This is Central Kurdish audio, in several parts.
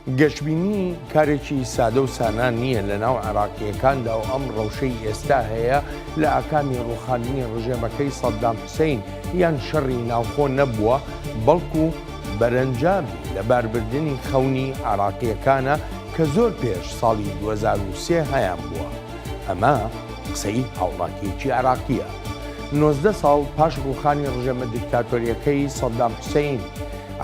گەشتبینی کارێکی سادە و سانان نییە لە ناو عێراقیەکاندا و ئەم ڕەوشەی ئێستا هەیە لە ئاکامی ڕوخانی ڕژێمەکەی سەدام حوسەین یان شەڕی ناوخۆ نەبووە، بەڵکو بەرەنجامی لەباربردنی خەونی عێراقیەکانە کە زۆر پێش ساڵی 2003 هەیان بووە. ئەمە قسەی هاوڵاتیەکی عێراقیە. 19 ساڵ پاش ڕوخانی ڕژێمە دیکتاتۆریەکەی سەدام حوسەین،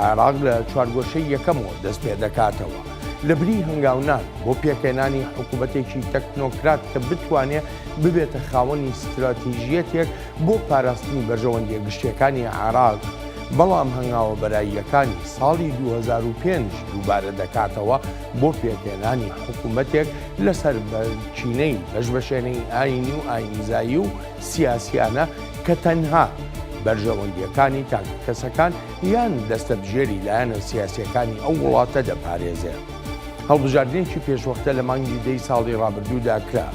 عێراق لە چوارگۆشەی یەکەمەوە دەست پێ دەکاتەوە لە بری هەنگاونان بۆ پێکهێنانی حکوومەتێکی تەکنۆکرات کە بتوانێت ببێتە خاوەنی استراتیژیەتێک بۆ پاراستنی بەرژەوەندیە گشتیەکانی عێراق. بەڵام هەنگاوە بەراییەکانی ساڵی 2005 دووبارە دەکاتەوە بۆ پێکهێنانی حکوومەتێک لەسەر بەرچینەی بەشبەشێنەی ئاینی و ئاینزایی و سیاسیانە کە تەنها بەرژەوەندیەکانی تاکەسەکان یان دەستەبژێری لایەنە سیاسیەکانی ئەو وڵاتە دەپارێزێت. هەڵبژاردنێکی پێشوەختە لە مانگی دەی ساڵی ڕابردوودا کرا.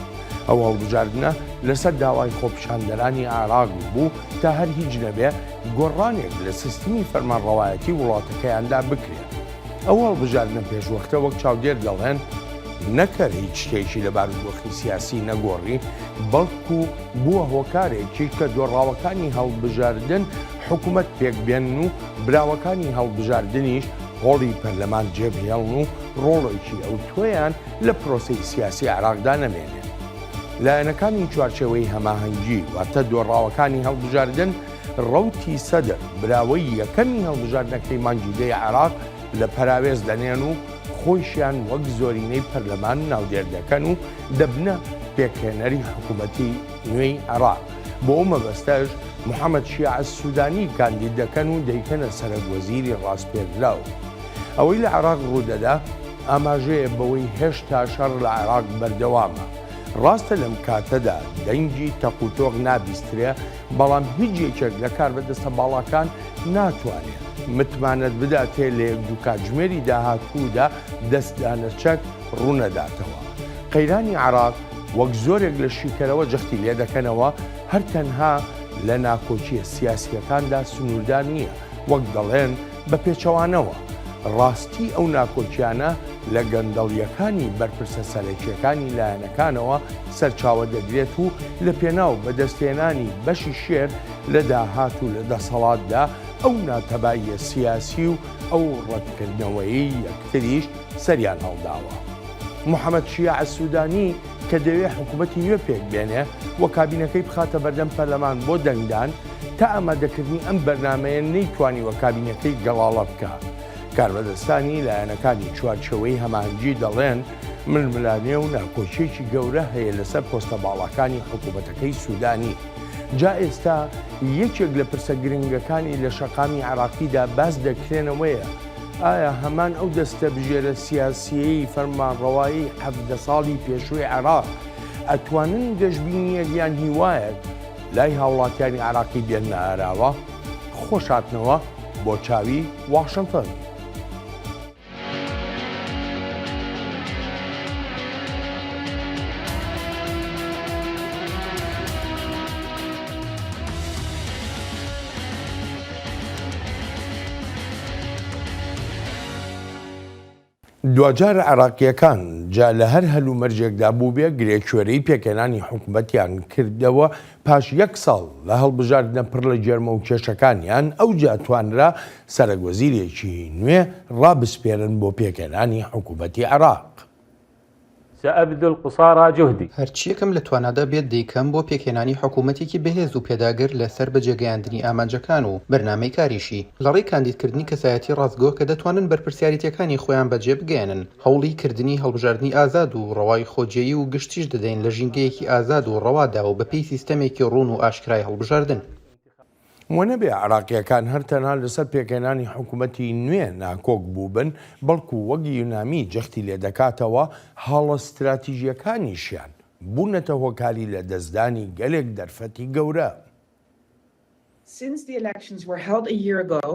ئەو هەڵبژاردنە لەسەر داوای خۆپیشاندەرانی عێراق بوو تا هەر هیچ نەبێ گۆڕانێک لە سیستمی فەرمانڕەوایەتی وڵاتەکەیاندا بکرێت. ئەو هەڵبژاردنە پێشوەختە وەک چاودێر دەڵێن نەکرد هیچ شتێکی لە بارودۆخی سیاسی نەگۆڕی، بەڵکو بووە هۆکارێکی کە دۆڕاوەکانی هەڵبژاردن حکوومەت پێکبێن و براوەکانی هەڵبژاردنیش هۆڵی پەرلەمان جێبهێڵن و ڕۆڵێکی ئەو تۆیان لە پرۆسەی سیاسی عێراقدا نەمێنێت. لایەنەکانی چوارچێوەی هەماهەنگی واتە دۆڕاوەکانی هەڵبژاردن ڕەوتی سەدر براوەی یەکەمی هەڵبژاردنەکەی مانگی دەی عێراق لە پەراوێز دەنێن و خۆشیان وەک زۆرینەی پەرلەمان ناودێر دەکەن و دەبنە پێکهێنەری حکوومەتی نوێی عێراق. بۆ ئەو مەبەستەش محەممەد شیع سوودانی کاندید دەکەن و دەیکەنە سەرۆکوەزیری ڕاستپێرراو. ئەوەی لە عێراق ڕوودەدا ئاماژەیە بەوەی هێشتا شەڕ لە عێراق بەردەوامە. ڕاستە لەم کاتەدا دەنگی تەقوتۆغ نابیسترێ، بەڵام هیچ یەکێک لە کاربەدەستە باڵاکان ناتوانێت متمانەت بداتێ لە یەک دوو کاتژمێری داهاتوودا دەستدانەچەک ڕوونەداتەوە. قەیرانی عێراق وەک زۆرێک لە شیکەرەوە جەختی لێ دەکەنەوە هەر تەنها لە ناکۆچیە سیاسیەکاندا سنووردار نییە، وەک دەڵێن بە پێچەوانەوە. ڕاستی ئەو ناکۆچیانە لە گەندەڵیەکانی بەرپرسە سەرەکیەکانی لایەنەکانەوە سەرچاوە دەگرێت و لە پێناو بەدەستێنانی بەشی شێر لە داهات و لە دەسەڵاتدا ئەو ناتەباییە سیاسی و ئەو ڕەتکردنەوەی یەکتریش سەریان هەڵداوە. محەممەد شیع سوودانی کە دەوێت حکوومەتی نوێ پێک بێنێ و کابینەکەی بخاتە بەردەم پەرلەمان بۆ دەنگدان تا ئامادەکردنی ئەم بەرنامەیە نەیتوانی وە کابینەکەی گەڵاڵە بکە. کاربەدەستانی لایەنەکانی چوارچەوەی هەماهەنگی دەڵێن ململانێ و ناکۆچیێکی گەورە هەیە لەسەر پۆستە باڵەکانی حکوومەتەکەی سوودانی. جا ئێستا یەکێک لە پرسە گرنگەکانی لە شەقامی عێراقیدا باس دەکرێنەوەیە ئایا هەمان ئەو دەستە بژێرە سیاسیەی فەرمانڕەوایی 17 ساڵی پێشووی عێراق ئەتوانن گەشتبینیەک یان هیوایەک لای هاوڵاتیانی عێراقی بێنە ئاراوە خۆشهاتنەوە بۆ چاوی واشنگتن. دوجار عێراقیەکان جا لە هەر هەلو مەرجێکدا بوو بێ گرێکوێرەی پێکهێنانی حکوومەتیان کردەوە پاش یەک ساڵ لە هەڵبژاردنە پڕ لە جێرمە و کێشەکانیان ئەو جاتوانرا سەرۆکوەزیرێکی نوێ ڕابسپێرن بۆ پێکهێنانی حکوومەتی عێراق. سأبذل قصارى جهدي. هەرچیەکەم لە توانادا بێت دەیکەم بۆ پێکهێنانی حکوومەتێکی بەهێز و پێداگر لەسەر بەجێگەیاندنی ئامانجەکان و بەرنامەی کاریشی لەڕێی کاندیدکردنی کەسایەتی ڕاستگۆ کە دەتوانن بەرپرسیاریەتەکانی خۆیان بەجێ بگەێنن. هەوڵی کردنی هەڵبژاردننی ئازاد و ڕەوای خۆجێیی و گشتیش دەدەین لە ژینگەیەکی ئازاد و ڕەوادا و بەپێی سیستەمێکی ڕوون و ئاشکرای هەڵبژاردن. وەنەبێ عێراقیەکان هەر تەنها لەسەر پێکهێنانی حکوومەتی نوێ ناکۆک بوو بن، بەڵکو وەک یونامی جەختی لێ دەکاتەوە هاڵە استراتیژیەکانیشیان بوونەتە هۆکاری لە دەستدانی گەلێک دەرفەتی گەورە. Since the elections were held a year ago,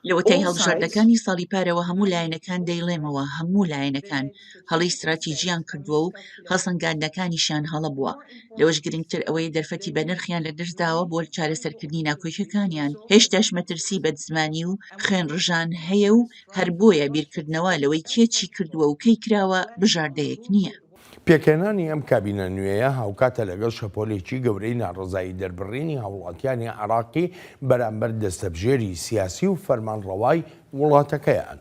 لەوەتای هەڵبژاردنەکانی ساڵی پارەوە هەموو لایەنەکان دەیڵێمەوە هەموو لایەنەکان هەڵی استراتیژیان کردووە و هەڵسەنگاندنەکانیشیان هەڵە بووە. لەوەش گرنگتر ئەوەی دەرفەتی بە نرخیان لە دەستداوە بۆ چارەسەرکردنی ناکۆکیەکانیان. هێشتاش مەترسی بەدزمانی و خوێنڕژان هەیە و هەر بۆیە بیرکردنەوە لەوەی کێچی کردووە و کەی کراوە بژاردەیەک نییە. پێکێنانی ئەم کابینە نوێیە هاوکاتە لەگەڵ شەپۆلێکی گەورەی ناڕزایی دەربڕینی هاوڵاتیانی عێراقی بەرامبەر دەستەبژێری سیاسی و فەرمانڕەوای وڵاتەکەیان.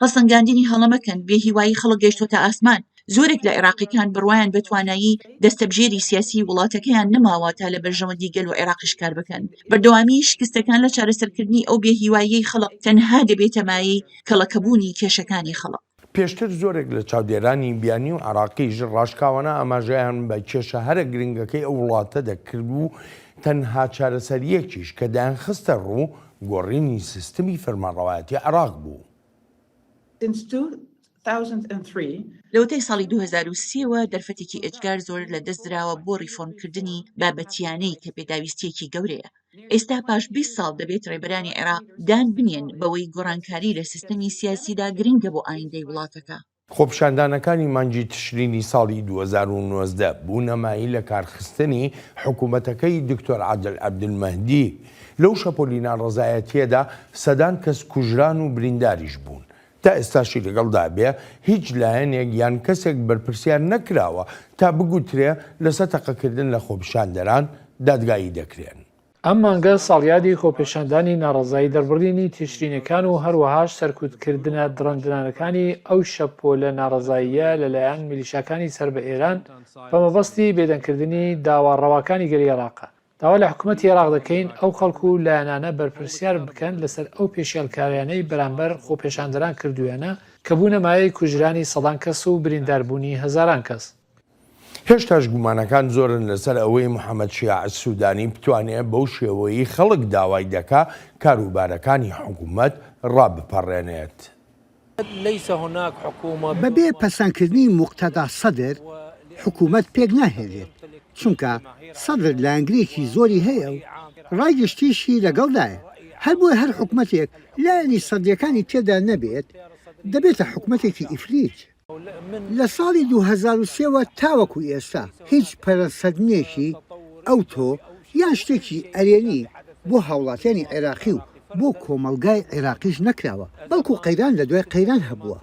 هەڵسەنگاندنی هەڵەمەکەن بێ هیوایی خەڵک گەیشتۆتە ئاسمان. زۆرێک لە عێراقیەکان بڕوایان بە توانایی دەستەبژێری سیاسی وڵاتەکەیان نەماوە تا لە بەرژەوەندی گەل و عێراقیش کار بکەن. بەردەوامی شکستەکان لە چارەسەرکردنی ئەو بێ هیواییەی خەڵک تەنها دەبێتە مایەی کەڵەکەبوونی کێشەکانی خەڵک. پێشتر زۆرێک لە چاودێرانی بیانی و عراقیش ڕاشکاوانە ئاماژەیان بە کێشە هەرە گرنگەکەی ئەو وڵاتە دەکرد و تەنها چارەسەریەکیش کە دایانخستە ڕوو گۆڕینی سیستمی فەرمانڕەوایەتی عێراق بوو. لەوەتای ساڵی 2023ەوە دەرفەتێکی ئەجگار زۆر لە دەستدراوە بۆ ڕیفۆرمکردنی بابەتیانەی کە پێداویستیەکی گەورەیە. ئێستا پاش 20 ساڵ دەبێت ڕێبەرانی عێراق دان بنێن بەوەی گۆڕانکاری لە سیستەمی سیاسیدا گرنگە بۆ ئایندەی وڵاتەکە. خۆپیشاندانەکانی مانگی تشرینی ساڵی 2019 بوو نەمایی لە کارخستنی حکوومەتەکەی دکتۆر عادل عەبدولمەهدی. لەو شەپۆلی ناڕەزایەتیەدا سەدان کەس کوژران و برینداریش بوون. تا ئێستاشی لەگەڵدا بێ هیچ لایەنێک یان کەسێک بەرپرسیار نەکراوە تا بگوترێ لەسەر تەقەکردن لە خۆپیشاندەران دادگایی دەکرێن. ئەم مانگە ساڵیادی خۆپیشاندانی ناڕەزایی دەربڕینی تیشرینەکان و هەروەهاش سەرکوتکردنە درەنجدانەکانی ئەو شەپۆلە ناڕەزاییە لەلایەن میلیشاکانی سەر بە ئێران بە مەبەستی بێدەنگکردنی داواڕەواکانی گەلی عێراقە. داوا لە حکوومەتی عێراق دەکەین ئەو خەڵکو و لایەنانە بەرپرسیار بکەن لەسەر ئەو پێشێلکاریانەی بەرامبەر خۆپیشاندەران کردوویانە کە بوونە مایەی کوژرانی سەدان کەس و برینداربوونی هەزاران کەس. هێشتاش گومانەکان زۆرن لەسەر ئەوەی محەممەد شیاع سوودانی بتوانێت بەو شێوەیەی خەڵک داوای دەکا کاروبارەکانی حکوومەت ڕابپەڕێنێت. بەبێ پەسەندکردنی موقتەدا سەدر حکوومەت پێک ناهێنێت چونکە سەدر لایەنگرێکی زۆری هەیە و ڕایگەشتیشی لەگەڵدایە. هەر بۆیە هەر حکوومەتێک لایەنی سەدرەکانی تێدا نەبێت دەبێتە حکوومەتێکی ئیفلیت. لە ساڵی 2023ەوە تاوەکو ئێستا هیچ پەرەسەدنێکی ئەو تۆ یان شتێکی ئەرێنی بۆ هاوڵاتیانی عێراقی و بۆ کۆمەلگای عێراقیش نەکراوە بەڵکو قەیران لە دوای قەیران هەبووە.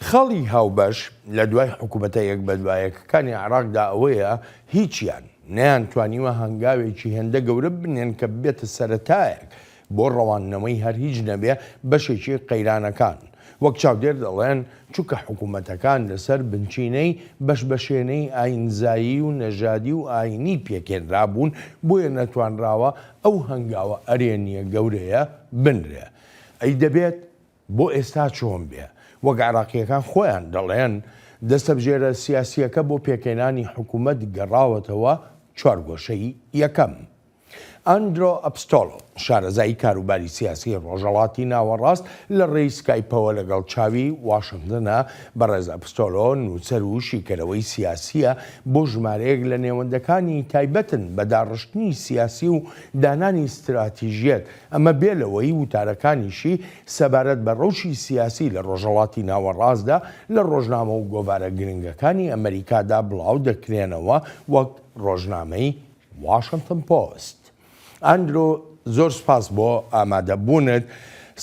خەڵی هاوبەش لە دوای حکوومەتە یەک بەدوایەکەکانی عێراقدا ئەوەیە هیچیان نەیانتوانیوە هەنگاوێکی هێندە گەورە بنێن کە بێتە سەرەتایەک بۆ ڕەوانەوەی هەر هیچ نەبێ بەشێکی قەیرانەکان. وەک چاودێر دەڵێن چونکە حکوومەتەکان لەسەر بنچینەی بەشبەشێنەی ئاینزایی و نەژادی و ئاینی پێکێنرا بوون بۆیە نەتوانراوە ئەو هەنگاوە ئەرێنیە گەورەیە بنرێ. ئەی دەبێت بۆ ئێستا چۆن بێ وەک عێراقیەکان خۆیان دەڵێن دەستەبژێرە سیاسیەکە بۆ پێکێنانی حکوومەت گەڕاوەتەوە چوارگۆشەی یەکەم. ئەندرۆ ئەپستۆلۆ شارەزایی کاروباری سیاسی ڕۆژهەڵاتی ناوەڕاست لە ڕێی سکایپەوە لەگەڵ چاوی واشنگتنە. بەڕێز ئەپستۆلۆ نووسەر و شیکەرەوەی سیاسیە بۆ ژمارەیەک لە نێوەندەکانی تایبەتن بە داڕشتنی سیاسی و دانانی استراتیژیەت. ئەمە بێلەوەی وتارەکانیشی سەبارەت بە ڕەوشی سیاسی لە ڕۆژهەڵاتی ناوەڕاستدا لە ڕۆژنامە و گۆڤارە گرنگەکانی ئەمریکادا بڵاو دەکرێنەوە وەک ڕۆژنامەی واشنگتن پۆست. ئەندرۆ زۆر سپاس بۆ ئامادەبوونت.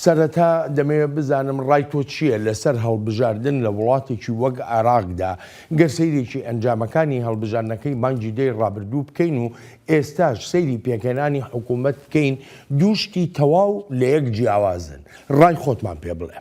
سەرەتا دەمەوێت بزانم ڕای تۆ چییە لەسەر هەڵبژاردن لە وڵاتێکی وەک عێراقدا گەر سەیرێکی ئەنجامەکانی هەڵبژاردنەکەی مانگی دەی ڕابردوو بکەین و ئێستاش سەیری پێکێنانی حکوومەت بکەین دووشتی تەواو لە یەک جیاوازن. ڕای خۆتمان پێ بڵێ.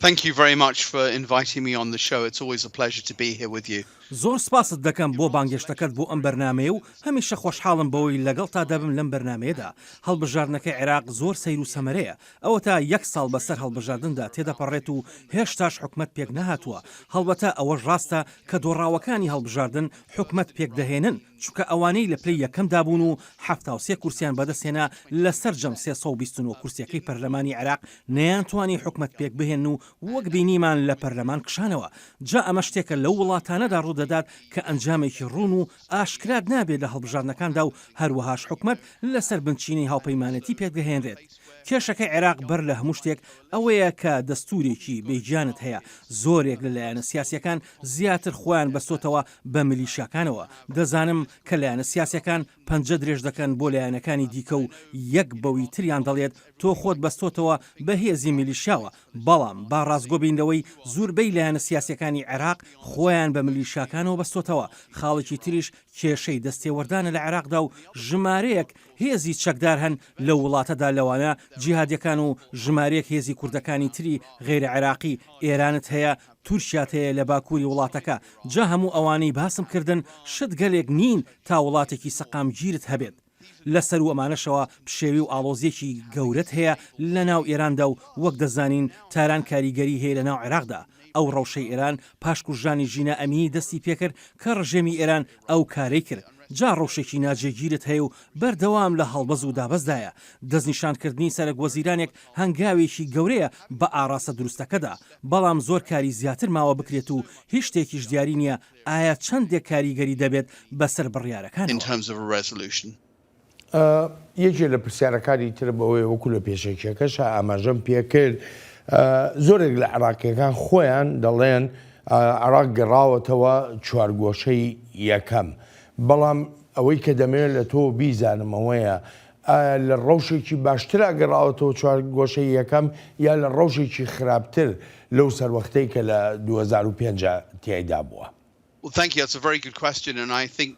Thank you very much for inviting me on the show. It's always a pleasure to be here with you. زۆر سپاست دەکەم بۆ بانگێشتەکەت بۆ ئەم بەرنامەیە و هەمیشە خۆشحاڵم بەوەی لەگەڵ تا دەبم لەم بەرنمەیەدا. هەڵبژاردنەکەی عێراق زۆر سەیر و سەمەرەیە. ئەوە تا 1 ساڵ بەسەر هەڵبژاردندا تێدەپەڕێت و هێشتاش حکومەت پێک نەهاتووە. هەڵبەتە ئەوەش ڕاستە کە دۆڕاوەکانی هەڵبژاردن حکومەت پێک دەهێنن چونکە ئەوانەی لە پلەی یەکەم دابوون و 73 کورسیان بەدەستێنا لەسەر جەم 329 کورسیەکەی پەرلەمانی عێراق نەیانتوانی حکومەت پێک بهێن و وەک بینیمان لە پەرلەمان کشانەوە. جا ئەمە شتێکە لەو وڵاتانەدا ڕوودەدات کە ئەنجامێکی ڕوون و ئاشکرات نابێت لە هەڵبژاردنەکاندا و هەروەهاش حکومەت لەسەر بنچینەی هاوپەیمانەتی پێک دەهێنرێت. کێشەکەی عێراق بەر لە هەموو شتێک ئەوەیە کە دەستورێکی بێجانت هەیە زۆرێک لەلایەنە سیاسیەکان زیاتر خۆیان بەستۆتەوە بە ملیشیاکانەوە دەزانم کە لایەنە سیاسیەکان پەنجە درێژ دەکەن بۆ لایەنەکانی دیکە و یەک بەوی تریان دەڵێت تۆ خۆت بەستۆتەوە بە هێزی میلیشیاوە بەڵام با ڕازگۆ بینەوەی زۆربەی لایەنە سیاسیەکانی عێراق خۆیان بە ملیشیاکانەوە بەستۆتەوە خاڵێکی تریش کێشەی دەستێوەردانە لە عێراقدا و ژمارەیەک هێزی چەکدار هەن لە وڵاتەدا لەوانە جیهادیەکان و ژمارەیەک هێزی کوردەکانی تری غێرە عێراقی ئێرانت هەیە تورکیات هەیە لە باکووری وڵاتەکە جا هەموو ئەوانەی باسم کردن شت گەلێک نین تا وڵاتێکی سەقامگیرت هەبێت لەسەر و ئەمانەشەوە پشێوی و ئاڵۆزیەکی گەورەت هەیە لە ناو ئێراندا و وەک دەزانین تاران کاریگەری هەیە لە ناو عێراقدا ئەو ڕەوشەی ئێران پاشکوژانی ژینە ئەمینی دەستی پێکرد کە ڕژێمی ئێران ئەو کارەی کرد جا ڕەوشێکی ناجێگیرت هەیە و بەردەوام لە هەڵبەز و دابەزدایە دەستنیشانکردنی سەرک وەزیرانێک هەنگاوێکی گەورەیە بە ئاڕاستە دروستەکەدا بەڵام زۆر کاری زیاتر ماوە بکرێت و هیچ شتێکیش دیاری نییە ئایا چەندێک کاریگەری دەبێت بەسەر بڕیارەکان یەکێ لە پرسیارەکانی تر بەوەی وەکو لە پێشێکیەکەش ئاماژەم پێکرد زۆرێک لە عێراقیەکان خۆیان دەڵێن عێراق گەڕاوەتەوە چوارگۆشەی یەکەم بەڵام ئەوەی کە دەمێت لە تۆ بیزانمەوەیە لە ڕەوشێکی باشترا گەڕاوەتەوە چوارگۆشەی یەکەم یا لە ڕەوشێکی خراپتر لەو سەروەختەی کە لە 2005 تیایدا بووە.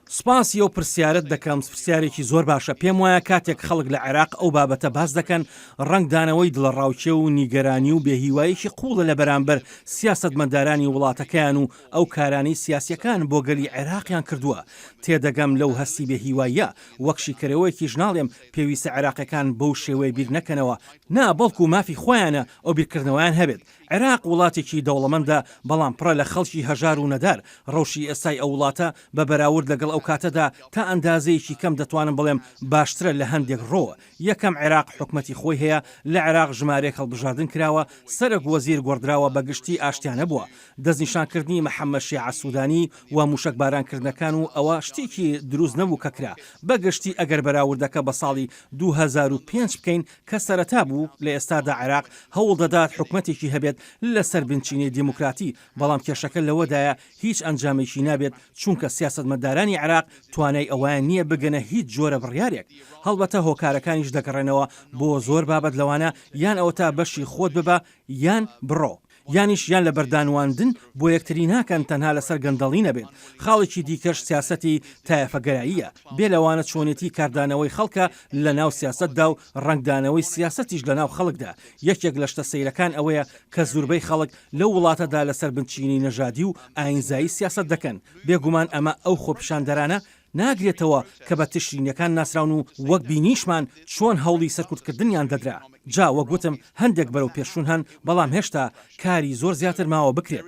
سپاسی ئەو پرسیارت دەکەم پرسیارێکی زۆر باشە پێم وایە کاتێک خەڵک لە عێراق ئەو بابەتە باز دەکەن ڕنگدانەوەی دڵڕاوچێ و نیگەرانی و بێهیواییکی قوڵە لە بەرامبەر سیاسەتمەدارانی وڵاتەکەیان و ئەو کارانەی سیاسیەکان بۆ گەلی عێراقیان کردووە تێدەگەم لەو هەستی بێهیواییە وەکشی کەرەوەیەکی ژناڵێم پێویستە عێراقیەکان بەو شێوەیە بیر نەکەنەوە نا بەڵکو مافی خۆیانە ئەو بیرکردنەوەیان هەبێت عێراق وڵاتێکی دەوڵەمەندە بەڵام پڕە لە خەڵکی هەژار و نەدار ڕەوشی ئێستای ئەو وڵاتە بە بەراورد لەگەڵ ئەو کاتەدا تا ئەندازەیەکی کەم دەتوانم بڵێم باشترە لە هەندێک ڕۆوە یەکەم عێراق حکومەتی خۆی هەیە لە عێراق ژمارەیەک هەڵبژاردن کراوە سەرک وەزیر گۆڕدراوە بە گشتی ئاشتیانە بووە دەستنیشانکردنی محەممەد شیع سوودانی و موشک بارانکردنەکان و ئەوە شتێکی دروست نەبوو کە کرا بە گشتی ئەگەر بەراوردەکە بە ساڵی 2005 بکەین کە سەرەتا بوو لە ئێستادا عێراق هەوڵ دەدات حکومەتێکی هەبێت لەسەر بنچینەی دیموکراتی بەڵام کێشەکە لەوەدایە هیچ ئەنجامێکی نابێت چونکە سیاسەتمەدارانی عێراق توانای ئەویان نییە بگەنە هیچ جۆرە بڕیارێک هەڵبەتە هۆکارەکانیش دەگەڕێنەوە بۆ زۆر بابەت لەوانە یان ئەوە تا بەشی خۆت ببە یان بڕۆ یانیش یان لە بەردانواندن بۆ یەکتری ناکەن تەنها لەسەر گەندەڵی نەبێت خاڵێکی دیکەش سیاسەتی تایەفەگەراییە بێ لەوانە چۆنێتی کاردانەوەی خەڵکە لە ناو سیاستدا و ڕنگدانەوەی سیاسەتیش لە ناو خەڵکدا یەکێک لە شتە سەیرەکان ئەوەیە کە زۆربەی خەڵک لەو وڵاتەدا لەسەر بنچینی نەژادی و ئاینزایی سیاست دەکەن بێگومان ئەمە ئەو خۆپیشاندەرانە ناگرێتەوە کە بە تشرینەکان ناسراون و وەک بینیشمان چۆن هەوڵی سەرکوتکردنیان دەدرا جا وەگوتم هەندێک بەرەو پێشون هەن بەڵام هێشتا کاری زۆر زیاتر ماوە بکرێت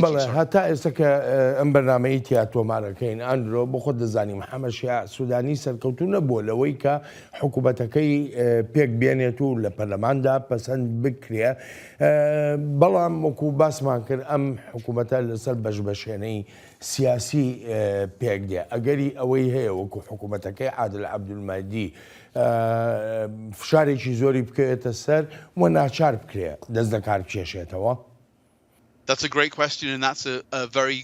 بەڵێ هەتا ئێستا کە ئەم بەرنامەی تیاتۆمارەکەین ئەندرۆ بۆ خۆت دەزانی محەممەد شیع سوودانی سەرکەوتو نەبووە لەوەی کە حکوومەتەکەی پێک بێنێت و لە پەرلەماندا پەسەند بکرێ بەڵام وەکو باسمان کرد ئەم حکوومەتە لەسەر بەشبەشێنەی سیاسی پێک دێ ئەگەری ئەوەی هەیە وەکو حکوومەتەکەی عادل عەبدولمادی فشارێکی زۆری بکەوێتە سەر و ناچار بکرێ دەست لە کار بکێشێتەوە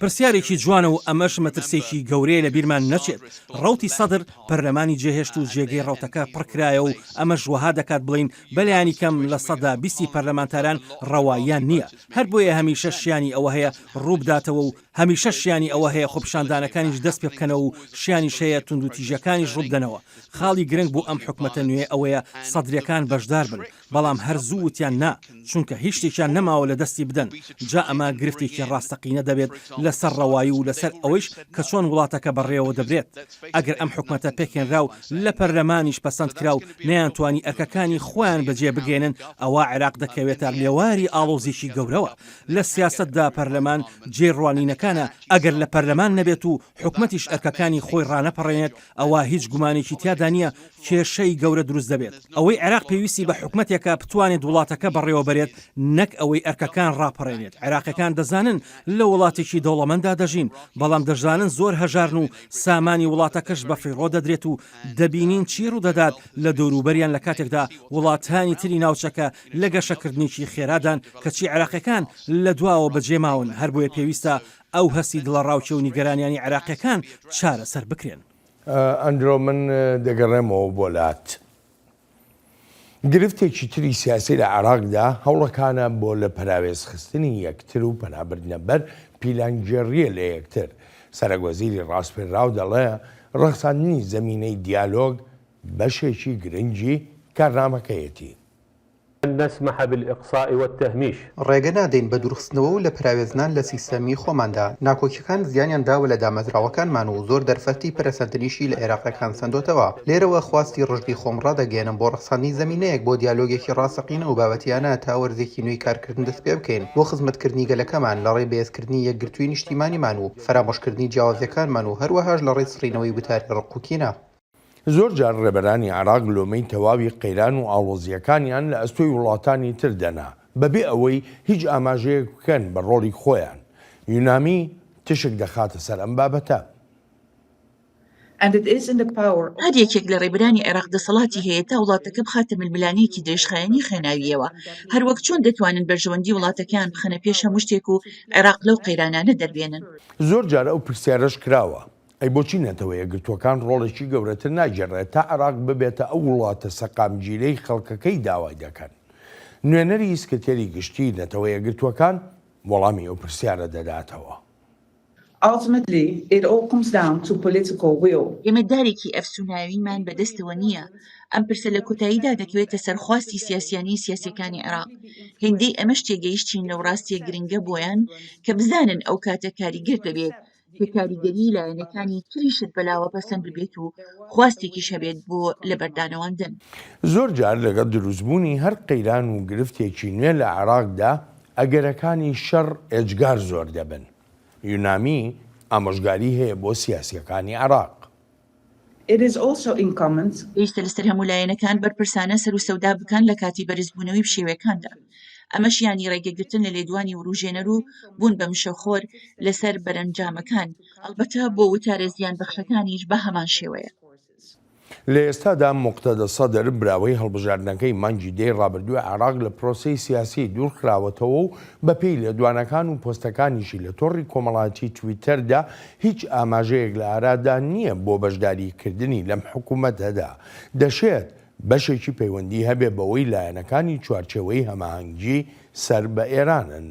پرسیارێکی جوانە و ئەمەش مەترسێکی گەورەیە لە بیرمان نەچێت ڕەوتی سەدر پەرلەمانی جێهێشت و جێگەی ڕەوتەکە پڕکرایە و ئەمەش وەها دەکات بڵین بەلایانی کەم لە سەدا 20 پەرلەمانتاران ڕەواییان نییە هەر بۆیە هەمیشە شیانی ئەوە هەیە ڕووبداتەوە و هەمیشە شیانی ئەوە هەیە خۆپیشاندانەکانیش دەست پێ بکەنەوە و شیانی شەیە تونند و تیژەکانیش ڕووبدەنەوە خاڵی گرنگ بۆ ئەم حکومەتە نوێ ئەوەیە سەدرەکان بەشدار بن بەڵام هەر زوو وتیان نا چونکە هیچ شتێکیان نەماوە لە دەستی بدەن جا ئەمە گرفتێکی ڕاستەقینە دەبێت لەسەر ڕەوایی و لەسەر ئەوەیش کە چۆن وڵاتەکە بەڕێوە دەبرێت ئەگەر ئەم حکومەتە پێکێنرا و لە پەرلەمانیش پەسەند کرا و نەیانتوانی ئەرکەکانی خۆیان بەجێ بگێنن ئەوە عێراق دەکەوێتە لێواری ئاڵۆزیشی گەورەوە لە سیاستدا پەرلەمان جێڕوانینەکانە ئەگەر لە پەرلەمان نەبێت و حکومەتیش ئەرکەکانی خۆی ڕانەپەڕێنێت ئەوە هیچ گومانێکی تیادا نییە کێشەی گەورە دروست دەبێت ئەوەی عێراق پێویستی بە حکومەتێکە بتوانێت وڵاتەکە بەڕێوە بەرێت نەک ئەوەی ئەرکەکان ڕاپەڕێنێت عێراق عێراقیەکان دەزانن لە وڵاتێکی دەوڵەمەندا دەژین بەڵام دەژانن زۆر هەژارن و سامانی وڵاتەکەش بە فڕۆ دەدرێت و دەبینین چی ڕوودەدات لە دەوروبەریان لە کاتێکدا وڵاتانی تری ناوچەکە لە گەشەکردنیی خێرادان کەچی عێراقیەکان لە دواوە بەجێماون هەر بۆیە پێویستە ئەو هەستی دڵە ڕاوچە و نیگەرانیانی عێراقیەکان چارەسەر بکرێن. ئەندرۆ من دەگەڕێمەوە بۆ لات. گرفتێکی تری سیاسی لە عێراقدا هەوڵەکانە بۆ لە پەراوێز خستنی یەکتر و پەنابردنە بەر پیلانگێڕیە لە یەکتر. سەرۆکوەزیری ڕاستپێراو دەڵێ ڕەخساندنی زەمینەی دیالۆگ بەشێکی گرنگی کارنامەکەیەتی. نسمح بالإقصاء والتهميش. ڕێگە نادەین بە دوورخستنەوە و لە پراوێزنان لە سیستەمی خۆماندا ناکۆکیەکان زیانیان داوە لە دامەزراوەکانمان و زۆر دەرفەتی پەرەسەندنیشی لە عێراقیەکان سندۆتەوە. لێرەوە خواستی ڕژدی خۆمڕا دەگەێنم بۆ ڕەخساندنی زەمینەیەک بۆ دیالۆگێکی ڕاستەقینە و بابەتیانە تا وەرزێکی نوێی کارکردن دەست پێ بکەین بۆ خزمەتکردنی گەلەکەمان لە ڕێی بەهێزکردنی یەکگرتووی نیشتیمانیمان و فەرامۆشکردنی جیاوازیەکانمان و هەروەهاش لە ڕێی سڕینەوەی وتاری ڕقوکینە. زۆر جار ڕێبەرانی عێراق لۆمەی تەواوی قەیران و ئاڵۆزیەکانیان لە ئەستۆی وڵاتانی تر دەنا بەبێ ئەوەی هیچ ئاماژەیەک بکەن بە ڕۆڵی خۆیان. یونامی تشک دەخاتە سەر ئەم بابەتە. هەر یەکێک لە ڕێبەرانی عێراق دەسەڵاتی هەیە تا وڵاتەکە بخاتە ململانەیەکی درێژخایەنی خێناویەوە هەروەک چۆن دەتوانن بەرژەوەندی وڵاتەکان بخەنە پێش هەموو شتێک و عێراق لەو قەیرانانە دەربێنن. زۆر جار ئەو پرسیارەش کراوە. ئەی بۆچی نەتەوە یەکگرتووەکان ڕۆڵێکی گەورەتر ناگەڕێت تا عێراق ببێتە ئەو وڵاتە سەقامگیرەی خەڵکەکەی داوای دەکەن. نوێنەری سکرتێری گشتی نەتەوە یەکگرتووەکان وەڵامی ئەو پرسیارە دەداتەوە. ئێمەدارێکی ئەفسوناویمان بەدەستەوە نییە. ئەم پرسە لە کۆتاییدا دەکەوێتە سەرخواستی سیاسیانی سیاسەکانی عێراق. هێندەی ئەمەش تێگەیشتین لەو ڕاستیە گرنگە بۆیان کە بزانن ئەو کاتە کاریگەر دەبێت کە کاریگەری لایەنەکانی تریشت بەلاوە پەسەند ببێت و خواستێکیش هەبێت بۆ لەبەردانەوەندن. زۆر جار لەگەڵ دروستبوونی هەر قەیران و گرفتێکی نوێ لە عێراقدا ئەگەرەکانی شەڕ ئێجگار زۆر دەبن. یونامی ئامۆژگاری هەیە بۆ سیاسیەکانی عێراق. پێویستە لەسەر هەموو لایەنەکان بەرپرسانە سەر و سەودا بکەن لە کاتی بەرزبوونەوەی شێوەکاندا. ئەمەش ینی ڕێگەگرتن لە لێدوانی وروژێنەر و بوون بە مشەخۆر لەسەر بەرەنجامەکان ئەلبەتە بۆ وتارە زیان بەخشەکانیش بە هەمان شێوەیە. لە ئێستادا موقتەدە سەدر براوەی هەڵبژاردنەکەی مانگی دەی ڕابردووە عێراق لە پرۆسەی سیاسی دوورخراوەتەوە و بەپێی لێدوانەکان و پۆستەکانیشی لە تۆڕی کۆمەڵایەتی تویتەردا هیچ ئاماژەیەک لە ئارادا نییە بۆ بەشداریکردنی لەم حکوومەتەدا. دەشێت بەشێکی پەیوەندی هەبێ بەوەی لایەنەکانی چوارچێوەی هەماهەنگی سەر بە ئێرانن.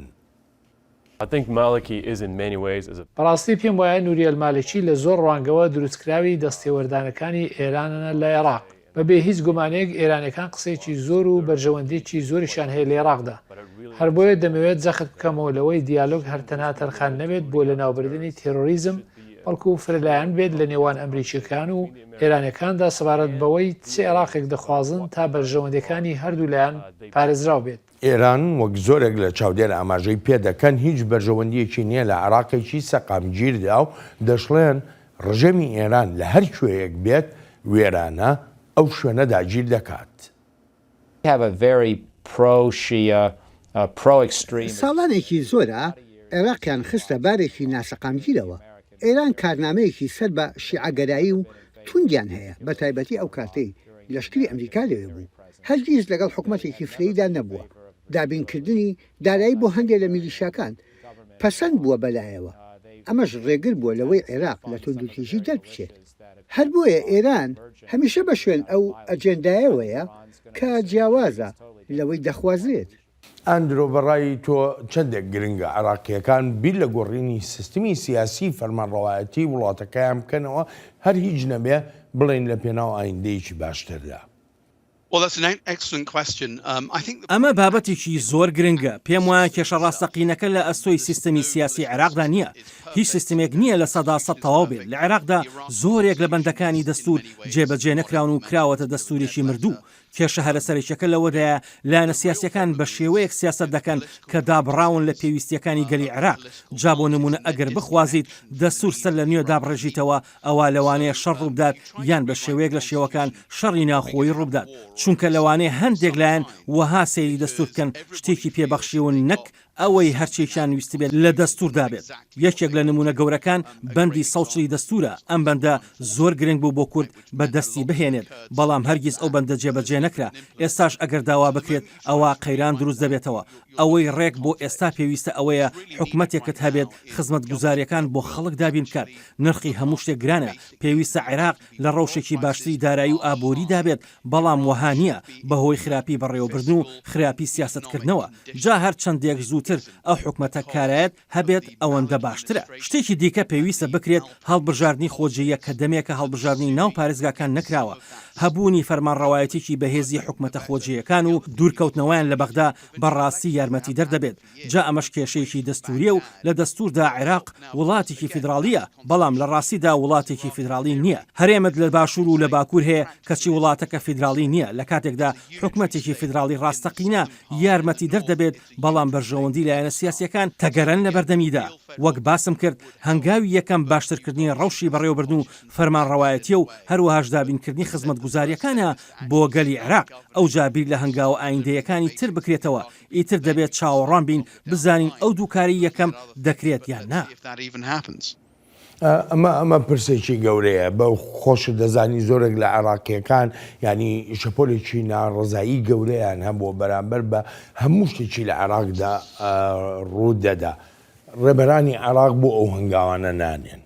بەڕاستی پێم وایە نوریە مالکی لە زۆر ڕوانگەوە دروستکراوی دەستێوەردانەکانی ئێرانە لە عێراق. بەبێ هیچ گومانەیەک ئێرانەکان قسێکی زۆر و بەرژەوەندێکی زۆریشان هەیە لە عێراقدا. هەر بۆیە دەمەوێت جەخت بکەمەوە لەوەی دیالۆگ هەرتەنها تەرخان نەبێت بۆ لە ناوبردننی تێرۆریزم بەڵکو فرلایەن بێت لە نێوان ئەمریکیەکان و ئێرانەکاندا سەبارەت بەوەی چه عێراقێک دەخوازن تا بەرژەوەندەکانی هەردوو لایەن پارێزراو بێت. ئێران وەک زۆرێک لە چاودێر ئاماژەی پێدەکەن هیچ بەرژەوەندیەکی نییە لە عێراقێکی سەقامگیردا و دەشڵێن ڕژەمی ئێران لە هەر کوێیەک بێت وێرانە ئەو شوێنە داگیر دەکات. ساڵانێکی زۆرە عێراقیان خستە بارێکی ناسەقامگیرەوە. ئێران کارنامەیەکی سەر بە شیعەگەرایی و توندیان هەیە بە تایبەتی ئەو کاتەی لەشکری ئەمریکا لەوێ بوو. هەرگیز لەگەڵ حکوومەتێکی فرەیدا نەبووە. دابینکردنی دارایی بۆ هەندێک لە میلیشیاکان پەسەند بووە بەلایەوە. ئەمەش ڕێگر بووە لەوەی عێراق لە توندوتیژی دەربچێت. هەر بۆیە ئێران هەمیشە بە شوێن ئەو ئەجێندایەوەیە کە جیاوازە لەوەی دەخوازرێت. ئەندرۆ بەڕای تۆ چەندێک گرنگە عێراقیەکان بیر لە گۆڕینی سیستمی سیاسی فەرمانڕەوایەتی وڵاتەکەیان بکەنەوە هەر هیچ نەبێ بڵێن لە پێناو ئایندەیەکی باشتردا. ئەمە بابەتێکی زۆر گرنگە. پێم وایە کێشە ڕاستەقینەکە لە ئەستۆی سیستەمی سیاسی عێراقدا نییە. هیچ سیستمێک نییە لە سەدا سەد تەواو بێت. لە عێراقدا زۆرێک لە بەندەکانی دەستور جێبەجێ نەکراون و کراوەتە دەستورێکی مردوو. کێشە هەرەسەرێکەکە لەوەدایە لایەنە سیاسیەکان بە شێوەیەک سیاست دەکەن کە دابڕاون لە پێویستیەکانی گەلی عێراق. جا بۆ نمونە ئەگەر بخوازیت دەستور سەر لە نوێ دابڕێژیتەوە ئەوە لەوانەیە شەڕ ڕووبدات یان بە شێوەیەک لە شێوەکان شەڕی ناخۆی ڕووبدات. چونکە لەوانەیە هەندێک لایەن وەها سەیری دەستور بکەن شتێکی پێبەخشیون نەک ئەوەی هەرچێکیان ویست بێت لە دەستوردا بێت. یەکێک لە نمونە گەورەکان بەندی سەوچری دەستورە. ئەم بەندە زۆر گرنگ بوو بۆ کورد بە دەستی بهێنێت، بەڵام هەرگیز ئەو بەندە جێبەجێ نەکرا. ئێستاش ئەگەر داوا بکرێت ئەوە قەیران دروست دەبێتەوە. ئەوەی ڕێک بۆ ئێستا پێویستە ئەوەیە حکومەتێکت هەبێت خزمەت گوزاریەکان بۆ خەڵک دابین بکات. نرخی هەموو شتێک گرانە. پێویستە عێراق لە ڕەوشێکی باشتری دارایی و ئابووری دابێت، بەڵام وەها نییە بەهۆی خراپی بەڕێوەبردن و خراپی سیاستکردنەوە. جا هەر چەندێک زووتر ئەو حکومەتە کارایەت هەبێت ئەوەندە باشترە. شتێکی دیکە پێویستە بکرێت هەڵبژاردننی خۆجیە کە دەمێکە هەڵبژاردننی ناو پارێزگاکان نەکراوە. هەبوونی فەرمانڕەوایەتێکی بەهێزی حکومەتە خۆجیەکان و دوورکەوتنەوەیان لە بەغدا بەڕاستی یارمەتی دەردەبێت. جا ئەمەش کێشەیەکی دەستوریە و لە دەستوردا عێراق وڵاتێکی فیدراڵیە، بەڵام لە ڕاستیدا وڵاتێکی فیدراڵی نییە. هەرێمت لە باشوور و لە باکوور هەیە کەچی وڵاتەکە فیدراڵی نییە. لە کاتێکدا حکومەتێکی فیدراڵی ڕاستەقینە یارمەتی دەردەبێت، بەڵام بەرژەوەندی لایەنە سیاسیەکان تەگەرەن لە بەردەمیدا. وەک باسم کرد هەنگاوی یەکەم باشترکردنی ڕەوشی بەڕێوەبردن و فەرمانڕەوایەتیە و هەروەهاش دابینکردنی خزمەت گوزاریەکانە بۆ گەلی عێراق. ئەو جابیر لە هەنگاوە ئایندەیەکانی تر بکرێتەوە. ئیتر دەبێت چاوەڕوان بین بزانین ئەو دووکاری یەکەم دەکرێت یان نا. ئەمە پرسێکی گەورەیە. بەو خۆش دەزانی زۆرێک لە عێراقیەکان ینی شەپۆلێکی ناڕزایی گەورەیان هەبووە بەرامبەر بە هەموو شتێکی لە عێراقدا ڕوو دەدا. ڕێبەرانی عێراق بۆ ئەو هەنگاوانە نانێن.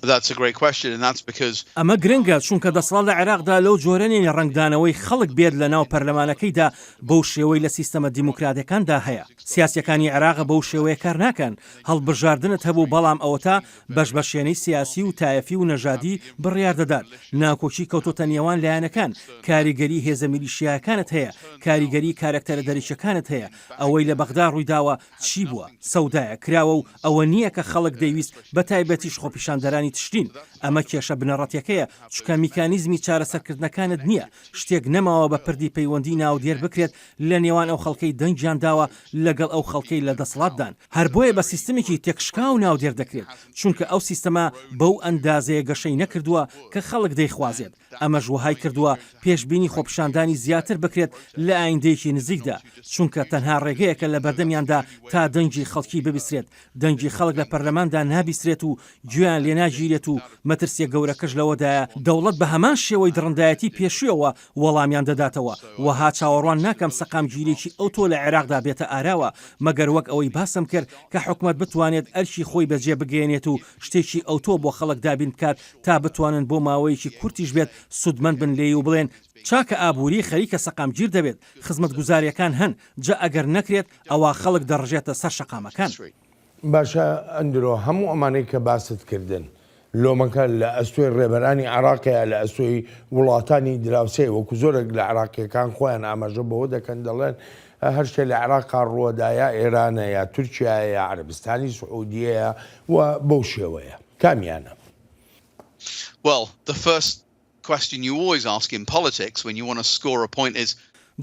That's a great question, and that's because ئەمە گرنگە چونکە دەسەڵات لە عێراقدا لەو جۆرەنی ڕنگدانەوەی خەڵک بێت لە ناو پەرلەمانەکەیدا بەو شێوەی لە سیستەمە دیموکراتەکاندا هەیە. سیاسیەکانی عێراق بەو شێوەیە کار ناکەن. هەڵبژاردنت هەبوو، بەڵام ئەوە تا بەشبەشێنەی سیاسی و تایەفی و نەژادی بڕیار دەدات. ناکۆچی کەوتۆتە نێوان لایەنەکان. کاریگەری هێزە میلیشیاکانت هەیە، کاریگەری کارکتەرە دەریچەکانت هەیە. ئەوەی لە بەغدا ڕوویداوە چی بووە؟ سەودایە کراوە و ئەوە نییە کە خەڵک دەیویست بە تایبەتیش خۆپیشاندەرانی تشتین. ئەمە کێشە بنەڕەتیەکەیە، چکە میکانیزمی چارەسەرکردنەکانت نییە. شتێک نەماوە بە پردی پەیوەندی ناودێر بکرێت لە نێوان ئەو خەڵکەی دەنگیان داوە لەگەڵ ئەو خەڵکەی لە دەسەڵاتدان. هەر بۆیە بە سیستمێکی تێکشکا و ناودێر دەکرێت، چونکە ئەو سیستەمە بەو ئەندازەیە گەشەی نەکردووە کە خەڵک دەیخوازێت. ئەمەش وهای کردووە پێشبینی خۆپیشاندانی زیاتر بکرێت لە ئایندەیەکی نزیکدا، چونکە تەنها ڕێگەیەکە لە بەردەمیاندا تا دەنگی خەڵکی ببیسترێت. دەنگی خەڵک لە پەرلەماندا نابیسترێت و گوێیان لێ ناگیرێت و مەترسیە گەورەکەش لەوەدایە دەوڵەت بە هەمان شێوەی دڕندایەتی پێشوویەوە وەڵامیان دەداتەوە. وەها چاوەڕوان ناکەم سەقامگیریی ئەوتۆ لە عێراقدا بێتە ئاراوە، مەگەر وەک ئەوەی باسم کرد کە حکومەت بتوانێت ئەرکی خۆی بەجێ بگەێنێت و شتێکی ئەوتۆ بۆ خەڵک دابین بکات تا بتوانن بۆ ماوەیەکی کورتیش بێت سودمەند بن لێ و بڵێن چاکە ئابووری خەریکە سەقامگیر دەبێت. خزمەت گوزاریەکان هەن، جا ئەگەر نەکرێت ئەوە خەڵک دەڕژێتە سەر شەقامەکان. باشە ئەندرۆ، هەموو ئەمانەی کە باست کردن لۆمەکە لە ئەستۆی ڕێبەرانی عێراقەیە لە ئەستۆی وڵاتانی دراوسێ، وەکو زۆرێک لە عێراقیەکان خۆیان ئاماژە بەوە دەکەن، دەڵێن هەر شتێک لە عێراقا ڕووداە ئێرانە یا تورکیایە یا عەرەبستانی سعودیەیە و بەو شێوەیە کامیانە؟ Well, the first question you always ask in politics when you want to score a point is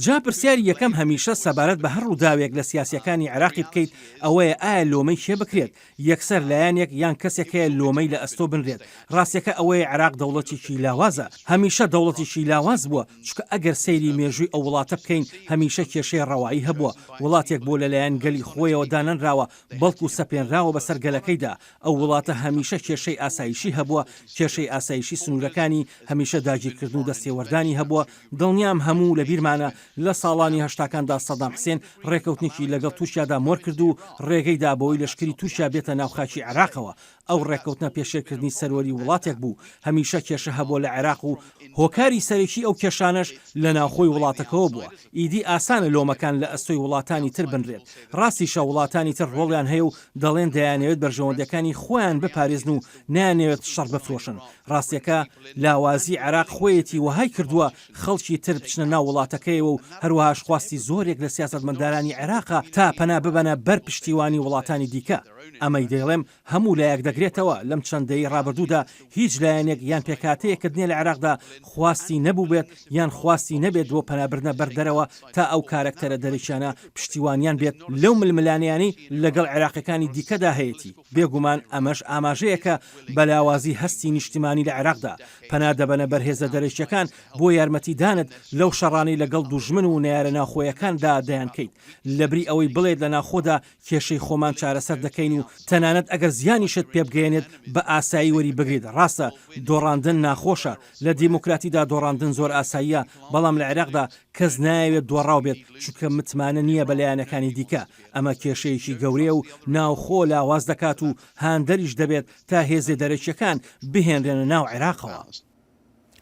جا پرسیاری یەکەم هەمیشە سەبارەت بە هەر ڕووداوێک لە سیاسیەکانی عێراقی بکەیت ئەوەیە ئایا لۆمەی شێ بکرێت، یەکسەر لایەنێک یان کەسێک هەیە لۆمەی لە ئەستۆ بنرێت. ڕاستیەکە ئەوەیە عێراق دەوڵەتێکی لاوازە، هەمیشە دەوڵەتێکی لاواز بووە، چکە ئەگەر سەیری مێژووی ئەو وڵاتە بکەین هەمیشە کێشەی ڕەوایی هەبووە. وڵاتێک بۆ لەلایەن گەلی خۆیەوە دانەنراوە، بەڵکو و سەپێنراوە بەسەر گەلەکەیدا. ئەو وڵاتە هەمیشە کێشەی ئاسایشی هەبووە، کێشەی ئاسایشی سنوورەکانی هەمیشە داگیرکردن و دەستێوەردانی هەبووە. دڵنیام هەموو لە بیرمانە لە ساڵانی هەشتاکاندا سەدام حوسێن ڕێکەوتنێکی لەگەڵ تورکیادا مۆر کرد و ڕێگەیدا بەوەی لەشکری تورکیا بێتە ناوخاکی عێراقەوە. ئەو ڕێکەوتنە پێشێرکردنی سەروەری وڵاتێک بوو، هەمیشە کێشە هەبووە لە عێراق و هۆکاری سەرەکی ئەو کێشانەش لە ناوخۆی وڵاتەکەەوە بووە. ئیدی ئاسانە لۆمەکان لە ئەستۆی وڵاتانی تر بنرێت. ڕاستیشە وڵاتانی تر ڕۆڵیان هەیە و دەڵێن دەیانەوێت بەرژەوەندەکانی خۆیان بپارێزن و نانەوێت شەڕ بفرۆشن. ڕاستیەکە لاوازی عێراق خۆیەتی وهای کردووە خەڵکی تر بچنە ناو وڵاتەکەیەوە و هەروەهاش خواستی زۆرێک لە سیاسەتمەندارانی عێراقا تا پەنا ببەنە بەر پشتیوانی وڵاتانی دیکە. ئەمەی دەڵێم هەموو لایەک دەگرێتەوە لەم چەندەی ڕابردوودا هیچ لایەنێک یان پێکاتەیەکردنیە لە عێراقدا خواستی نەبوو بێت یان خواستی نەبێت بۆ پەنابردنە بەردەرەوە تا ئەو کارکتەرە دەرەکیانە پشتیوانیان بێت لەو ململانیانی لەگەڵ عێراقیەکانی دیکەدا هەیەی بێگومان ئەمەش ئاماژەیەکە بەلاوازی هەستی نیشتیمانی لە عێراقدا پەنا دەبەنە بەرهێزە دەرەکیەکان بۆ یارمەتیدانت لەو شەڕانی لەگەڵ دوژمن و نارە ناخۆیەکاندا دەیانکەیت لەبری ئەوەی بڵێت لە ناخۆدا کێشەی خۆمان چارەسەر دەکەین و تەنانەت ئەگەر زیانیشت پێ بگەێنێت بە ئاسایی وەری بگریت ڕاستە دۆڕاندن ناخۆشە لە دیموکراتیدا دۆڕاندن زۆر ئاساییە بەڵام لە عێراقدا کەس نایەوێت دۆڕاو بێت چونکە متمانە نییە بە لایەنەکانی دیکە ئەمە کێشەیەکی گەورەیە و ناوخۆ لاواز دەکات و هاندەریش دەبێت تا هێزێ دەرەکیەکان بهێنرێنە ناو عێراقەوە.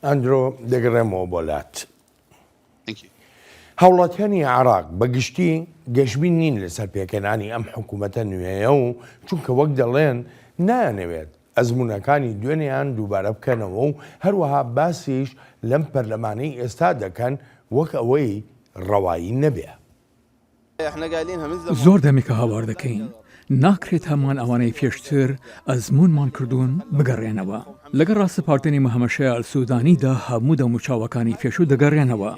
ئەندرۆ دەگەڕێمەوە بۆلات. هاوڵاتیانی عراق بەگشتی گەشتبین نین لەسەر پێکەنانی ئەم حکوومەتە نوێیە و چونکە وەک دەڵێن نایانەوێت ئەزمونونەکانی دوێنیان دووبارە بکەنەوە و هەروەها باسیش لەم پەرلەمانەی ئێستا دەکەن وەک ئەوەی ڕەوایی نەبێ. زۆر دەمێکە هاوار دەکەین ناکرێت هەمان ئەوانەی پێشتر ئەزمونمان کردوون بگەڕێنەوە لەگەڵ ڕاستەپارتنی مەهەمەشەیە ئەلسودانیدا هەموو دەموچاوەکانی پێشوو دەگەڕێنەوە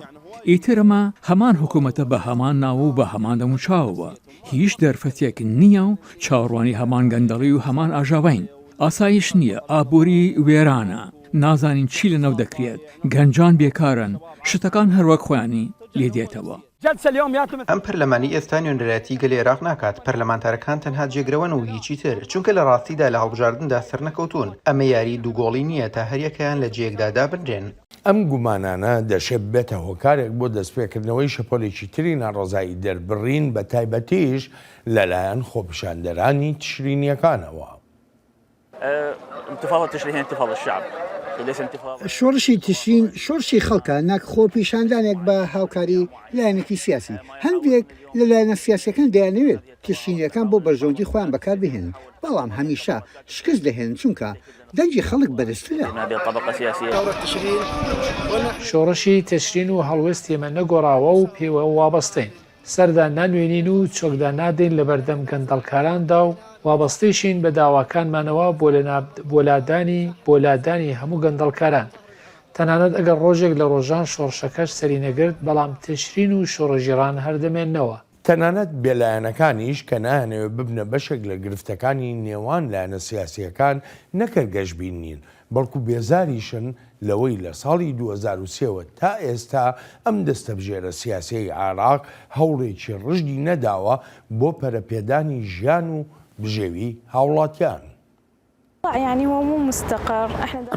ئیترەمە هەمان حکوومەتە بە هەمان ناوە و بە هەمان دەموچاوەوە هیچ دەرفەتێک نییە و چاوەڕوانی هەمان گەندەڵی و هەمان ئاژاوین ئاسایش نییە ئابووری وێرانە نازانین چی لەنەو دەکرێت گەنجان بێکارن شتەکان هەروەک خۆیانی لێدێتەوە. ئەم پەرلەمانی ئێستا نوێنەرەتی گەلی عێراق ناکات پەرلەمانتارەکان تەنها جێگرەوەن و هیچی تر چونکە لە ڕاستیدا لە هەڵبژاردندا سەرنەکەوتون ئەمە یاری دووگۆڵی نییە تا هەریەکەیان لە جێگدادا بنرێن. ئەم گومانانە دەشێت بێتە هۆکارێک بۆ دەستپێکردنەوەی شەپۆلێکی تری ناڕۆزایی دەربڕین بە تایبەتیش لەلایەن خۆپیشاندەرانی تشرینیەکانەوە. شۆڕشی تشرین شۆڕشی خەڵکە ناک خۆپیشاندانێک بە هاوکاری لایەنێکی سیاسی هەندێک لە لایەنە سیاسەکان دەیانەوێت تشرینیەکان بۆ بەرژەوندی خۆیان بەکار بهێنن بەڵام هەمیشە شکست دەهێن چونکە دەنجی خەڵک بەرزترە. شۆڕشی تشرین و هەڵوێستی ئێمە نەگۆڕاوە و پێوە وابەستین سەردا نانوێنین و چۆکدا نادەین لە بەردەم گەندەڵکاراندا و وابەستەیشین بە داواکانمانەوە بۆ لادانی هەموو گەندەڵکاران تەنانەت ئەگەر ڕۆژێک لە ڕۆژان شۆڕشەکەش سەری نەگرت بەڵام تشرین و شۆڕژیران هەردەمێننەوە. تەنانەت بێلایەنەکانیش کە نایانەوە ببنە بەشێک لە گرفتەکانی نێوان لایەنە سیاسیەکان نەکرد گەشتبین نین بەڵکو بێزاریشن لەوەی لە ساڵی 2023 تا ئێستا ئەم دەستەبژێرە سیاسی عێراق هەوڵێکی ڕژدی نەداوە بۆ پەرەپێدانی ژیان و بژێوی هاوڵاتیان.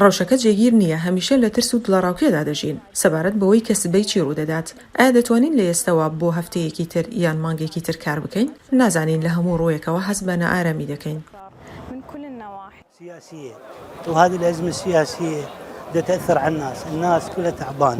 ڕەوشەکە جێگیر نییە هەمیشە لە ترس و دڵەڕاوکێدا دەژین سەبارەت بەوەی کە سبەی چی ڕوودەدات ئایا دەتوانین لە ئێستەوە بۆ هەفتەیەکی تر یان مانگێکی تر کار بکەین نازانین لە هەموو ڕۆیەکەوە هەست بە نەئارامی دەکەین.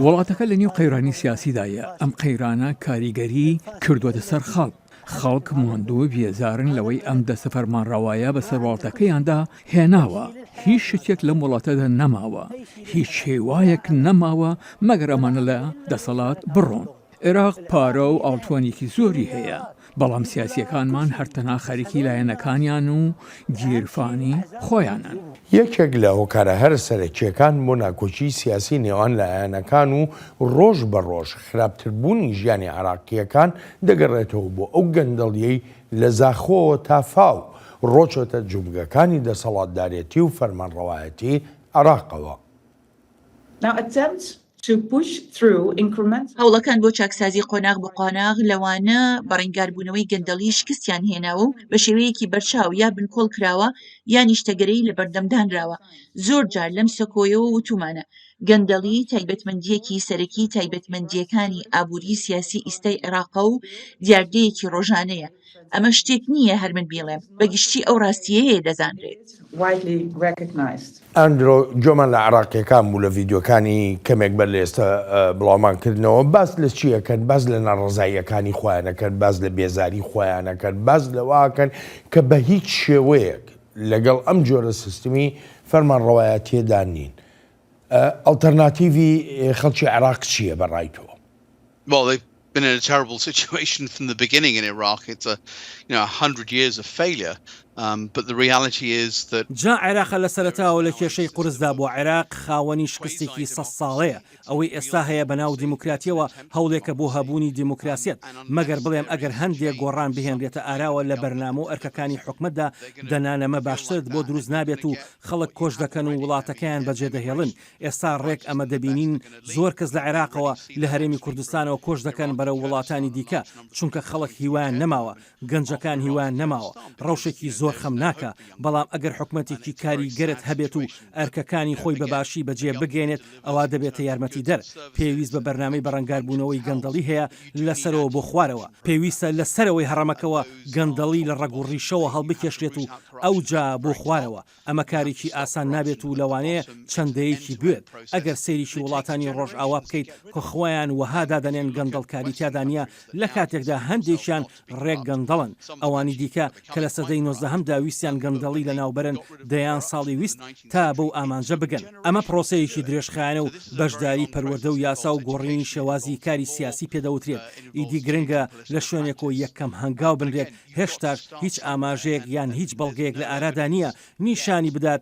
وڵاتەکە لە نێو قەیرانی سیاسیدایە ئەم قەیرانە کاریگەری کردووەتە سەر خەڵک خەڵک ماندوو بێزارن لەوەی ئەم دەستە فەرمانڕەوایە بە سەرواڵتەکەیاندا هێناوە هیچ شتێک لەم وڵاتەدا نەماوە هیچ شێوایەک نەماوە مەگەر ئەمانە لە دەسەڵات بڕۆن عێراق پارە و ئاڵتوانێکی زۆری هەیە بەڵام سیاسیەکانمان هەرتەنا خەریکی لایەنەکانیان و گیرفانی خۆیانن. یەکێک لە هۆکارە هەر سەرەکیەکان بۆ ناکۆچی سیاسی نێوان لایەنەکان و ڕۆژ بە ڕۆژ خراپتربوونی ژیانی عێراقیەکان دەگەڕێتەوە بۆ ئەو گەندەڵیەی لە زاخۆوە تا فاو ڕۆچۆتە جومگەکانی دەسەڵاتدارێتی و فەرمانڕەوایەتی عێراقەوە. هەوڵەکان بۆ چاکسازی قۆناغ بە قۆناغ لەوانە بەڕێنگاربوونەوەی گەندەڵی شکستیان هێناوە و بە شێوەیەکی بەرچاو یا بنکۆڵ کراوە یا نیشتەگەرەی لە بەردەمدانراوە زۆر جار لەم سەکۆیەوە وتومانە گەندەڵی تایبەتمەندیەکی سەرەکی تایبەتمەندیەکانی ئابووری سیاسی ئیستای عێراقە و دیاردەیەکی ڕۆژانەیە ئەمە شتێک نییە هەر من بیڵێم بەگشتی ئەو ڕاستیەیە دەزانرێت. ئەندرۆ جۆمان لە عێراقیەکان بوو لە ڤیددیۆکانی کەمێک بەر لە ئێستا بڵاومانکردنەوە باس لە چیەکەن باز لە ناڕزاییەکانی خۆیانەکەن باز لە بێزاری خۆیانەکەن باز لەواکەن کە بە هیچ شێوەیەک لەگەڵ ئەم جۆرە سیستمی فەرمانڕەوایەتیەدا نین. ئەڵتەرناتیڤی خەڵکی عێراق چییە بەڕای تۆ؟ Been in a terrible situation from the beginning in Iraq. It's 100 years of failure. But the reality is that جا عێراق لە سەرەتاوە لە کێشەی قورسدا بۆ عێراق خاوەنی شکستێکی 100 ساڵەیە ئەوەی ئێستا هەیە بەناو دیموکراتیەوە هەوڵێکە بۆ هەبوونی دیموکراسیەت مەگەر بڵێم ئەگەر هەندێک گۆڕان بهێنرێتە ئاراوە لە بەرنامە و ئەرکەکانی حکومەتدا دەنانەمە باشترت بۆ دروست نابێت و خەڵک کۆش دەکەن و وڵاتەکەیان بەجێ دەهێڵن ئێستا ڕێک ئەمە دەبینین زۆر کەس لە عێراقەوە لە هەرێمی کوردستانەوە کۆش دەکەن بەرەو وڵاتانی دیکە چونکە خەڵک هیوایان نەماوە گەنجەکان هیوایان نەماوە ڕەوشێکی زۆر خەمناکە بەڵام ئەگەر حکومەتێکی کاریگەرت هەبێت و ئەرکەکانی خۆی بەباشی بەجێ بگێنێت ئەوە دەبێتە یارمەتی دەر پێویست بە بەرنامەی بەڕەنگاربوونەوەی گەندەڵی هەیە لەسەرەوە بۆ خوارەوە پێویستە لەسەرەوەی هەڕەمەکەوە گەندەڵی لە ڕەگوڕیشەوە هەڵبکێشرێت و ئەوجا بۆ خوارەوە ئەمە کارێکی ئاسان نابێت و لەوانەیە چەندەیەکی بێت ئەگەر سەیریشی وڵاتانی ڕۆژ ئاوا بکەیت کە خۆیان وەهادا دەنێن گەندەڵکاری تیادا نیە لە کاتێکدا هەندێکیان ڕێک گەندەڵن ئەوانی دیکە کە لە سەدەی 19هەمدا ویستیان گەندەڵی لە ناوبەرن دەیان ساڵی ویست تا بەو ئامانجە بگەن ئەمە پرۆسەیەکی درێژخایەنە و بەشداری پەروەردە و یاسا و گۆڕینی شێوازی کاری سیاسی پێدەوترێت ئیدی گرنگە لە شوێنێکەوە یەکەم هەنگاو بنرێت هێشتاش هیچ ئاماژەیەک یان هیچ بەڵگەیەک لە ئارادا نییە نیشانی بدات